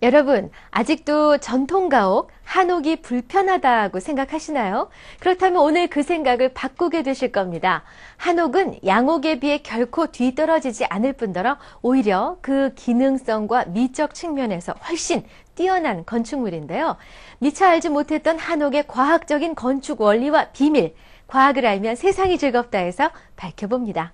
여러분, 아직도 전통가옥, 한옥이 불편하다고 생각하시나요? 그렇다면 오늘 그 생각을 바꾸게 되실 겁니다. 한옥은 양옥에 비해 결코 뒤떨어지지 않을 뿐더러 오히려 그 기능성과 미적 측면에서 훨씬 뛰어난 건축물인데요. 미처 알지 못했던 한옥의 과학적인 건축 원리와 비밀, 과학을 알면 세상이 즐겁다 해서 밝혀봅니다.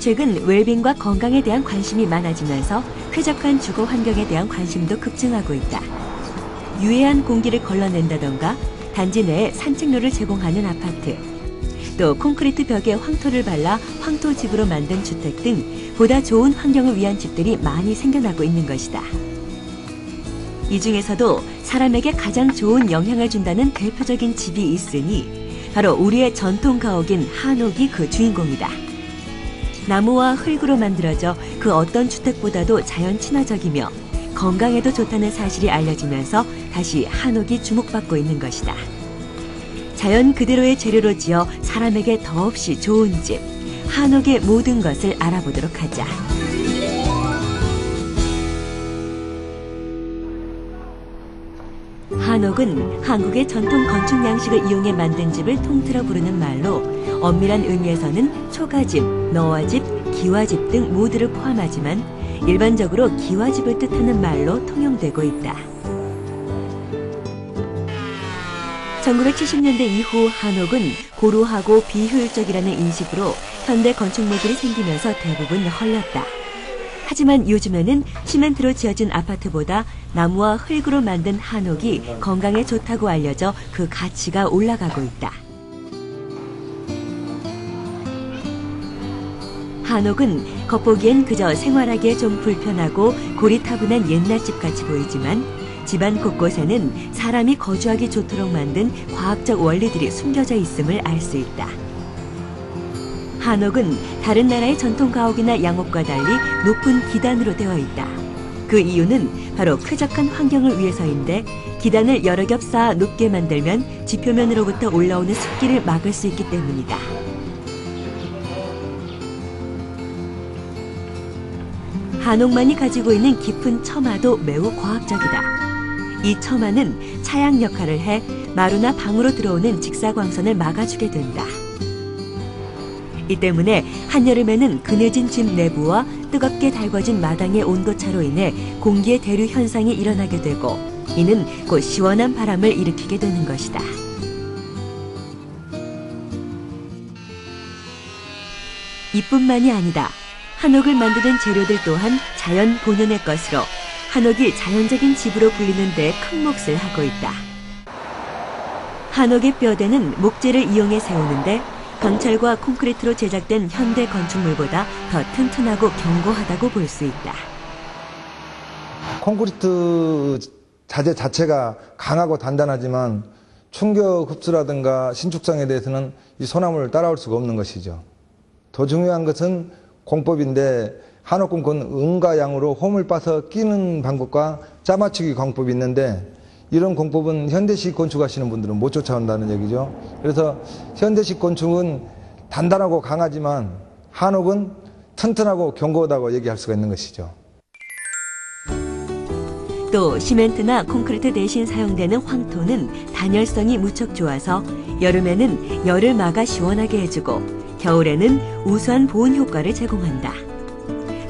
최근 웰빙과 건강에 대한 관심이 많아지면서 쾌적한 주거 환경에 대한 관심도 급증하고 있다. 유해한 공기를 걸러낸다던가 단지 내에 산책로를 제공하는 아파트, 또 콘크리트 벽에 황토를 발라 황토집으로 만든 주택 등 보다 좋은 환경을 위한 집들이 많이 생겨나고 있는 것이다. 이 중에서도 사람에게 가장 좋은 영향을 준다는 대표적인 집이 있으니 바로 우리의 전통 가옥인 한옥이 그 주인공이다. 나무와 흙으로 만들어져 그 어떤 주택보다도 자연 친화적이며 건강에도 좋다는 사실이 알려지면서 다시 한옥이 주목받고 있는 것이다. 자연 그대로의 재료로 지어 사람에게 더없이 좋은 집, 한옥의 모든 것을 알아보도록 하자. 한옥은 한국의 전통 건축 양식을 이용해 만든 집을 통틀어 부르는 말로 엄밀한 의미에서는 초가집, 너와집, 기와집 등 모두를 포함하지만 일반적으로 기와집을 뜻하는 말로 통용되고 있다. 1970년대 이후 한옥은 고루하고 비효율적이라는 인식으로 현대 건축물들이 생기면서 대부분 헐렸다. 하지만 요즘에는 시멘트로 지어진 아파트보다 나무와 흙으로 만든 한옥이 건강에 좋다고 알려져 그 가치가 올라가고 있다. 한옥은 겉보기엔 그저 생활하기에 좀 불편하고 고리타분한 옛날집같이 보이지만 집안 곳곳에는 사람이 거주하기 좋도록 만든 과학적 원리들이 숨겨져 있음을 알 수 있다. 한옥은 다른 나라의 전통 가옥이나 양옥과 달리 높은 기단으로 되어 있다. 그 이유는 바로 쾌적한 환경을 위해서인데 기단을 여러 겹 쌓아 높게 만들면 지표면으로부터 올라오는 습기를 막을 수 있기 때문이다. 한옥만이 가지고 있는 깊은 처마도 매우 과학적이다. 이 처마는 차양 역할을 해 마루나 방으로 들어오는 직사광선을 막아주게 된다. 이 때문에 한여름에는 그늘진 집 내부와 뜨겁게 달궈진 마당의 온도차로 인해 공기의 대류 현상이 일어나게 되고 이는 곧 시원한 바람을 일으키게 되는 것이다. 이뿐만이 아니다. 한옥을 만드는 재료들 또한 자연 본연의 것으로 한옥이 자연적인 집으로 불리는 데 큰 몫을 하고 있다. 한옥의 뼈대는 목재를 이용해 세우는데 강철과 콘크리트로 제작된 현대 건축물보다 더 튼튼하고 견고하다고 볼 수 있다. 콘크리트 자재 자체가 강하고 단단하지만 충격 흡수라든가 신축성에 대해서는 이 소나무를 따라올 수가 없는 것이죠. 더 중요한 것은 공법인데 한옥공은 음과 양으로 홈을 빠서 끼는 방법과 짜맞추기 공법이 있는데 이런 공법은 현대식 건축하시는 분들은 못 쫓아온다는 얘기죠. 그래서 현대식 건축은 단단하고 강하지만 한옥은 튼튼하고 견고하다고 얘기할 수가 있는 것이죠. 또 시멘트나 콘크리트 대신 사용되는 황토는 단열성이 무척 좋아서 여름에는 열을 막아 시원하게 해주고 겨울에는 우수한 보온 효과를 제공한다.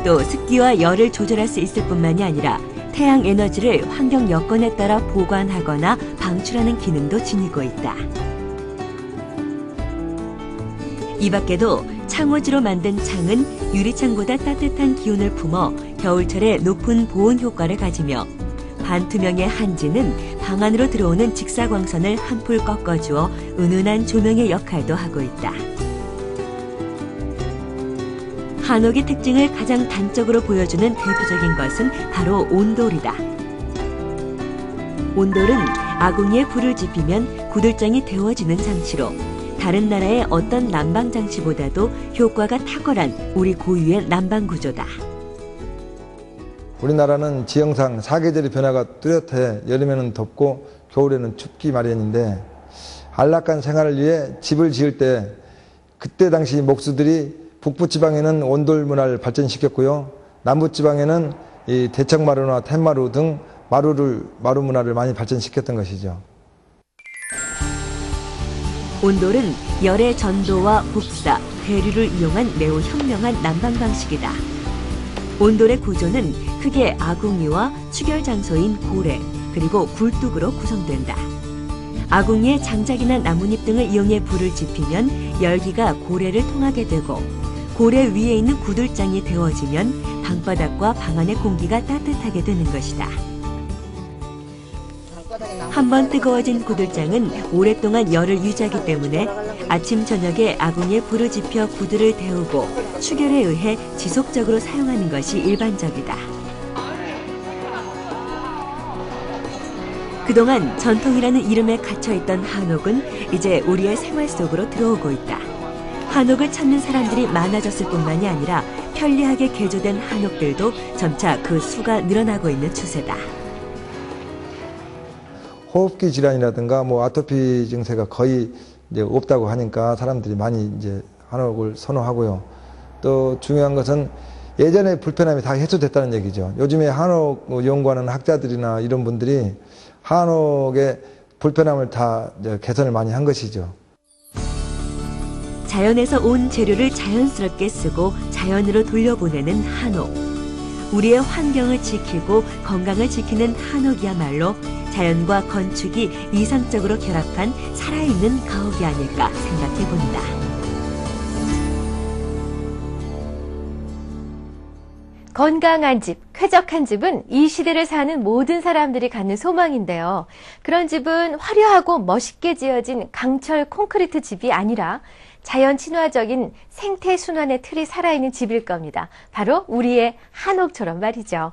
또 습기와 열을 조절할 수 있을 뿐만이 아니라 태양 에너지를 환경 여건에 따라 보관하거나 방출하는 기능도 지니고 있다. 이 밖에도 창호지로 만든 창은 유리창보다 따뜻한 기운을 품어 겨울철에 높은 보온 효과를 가지며 반투명의 한지는 방 안으로 들어오는 직사광선을 한풀 꺾어주어 은은한 조명의 역할도 하고 있다. 한옥의 특징을 가장 단적으로 보여주는 대표적인 것은 바로 온돌이다. 온돌은 아궁이에 불을 지피면 구들장이 데워지는 장치로 다른 나라의 어떤 난방 장치보다도 효과가 탁월한 우리 고유의 난방 구조다. 우리나라는 지형상 사계절의 변화가 뚜렷해 여름에는 덥고 겨울에는 춥기 마련인데 안락한 생활을 위해 집을 지을 때 그때 당시 목수들이 북부 지방에는 온돌 문화를 발전시켰고요. 남부 지방에는 이 대청마루나 텐마루 등 마루 문화를 많이 발전시켰던 것이죠. 온돌은 열의 전도와 복사, 대류를 이용한 매우 현명한 난방 방식이다. 온돌의 구조는 크게 아궁이와 추결 장소인 고래, 그리고 굴뚝으로 구성된다. 아궁이에 장작이나 나뭇잎 등을 이용해 불을 지피면 열기가 고래를 통하게 되고, 고래 위에 있는 구들장이 데워지면 방바닥과 방 안의 공기가 따뜻하게 되는 것이다. 한번 뜨거워진 구들장은 오랫동안 열을 유지하기 때문에 아침 저녁에 아궁이에 불을 지펴 구들을 데우고 추결에 의해 지속적으로 사용하는 것이 일반적이다. 그동안 전통이라는 이름에 갇혀있던 한옥은 이제 우리의 생활 속으로 들어오고 있다. 한옥을 찾는 사람들이 많아졌을 뿐만이 아니라 편리하게 개조된 한옥들도 점차 그 수가 늘어나고 있는 추세다. 호흡기 질환이라든가 아토피 증세가 거의 이제 없다고 하니까 사람들이 많이 이제 한옥을 선호하고요. 또 중요한 것은 예전에 불편함이 다 해소됐다는 얘기죠. 요즘에 한옥 연구하는 학자들이나 이런 분들이 한옥의 불편함을 다 개선을 많이 한 것이죠. 자연에서 온 재료를 자연스럽게 쓰고 자연으로 돌려보내는 한옥. 우리의 환경을 지키고 건강을 지키는 한옥이야말로 자연과 건축이 이상적으로 결합한 살아있는 가옥이 아닐까 생각해 본다. 건강한 집, 쾌적한 집은 이 시대를 사는 모든 사람들이 갖는 소망인데요. 그런 집은 화려하고 멋있게 지어진 강철 콘크리트 집이 아니라 자연 친화적인 생태 순환의 틀이 살아있는 집일 겁니다. 바로 우리의 한옥처럼 말이죠.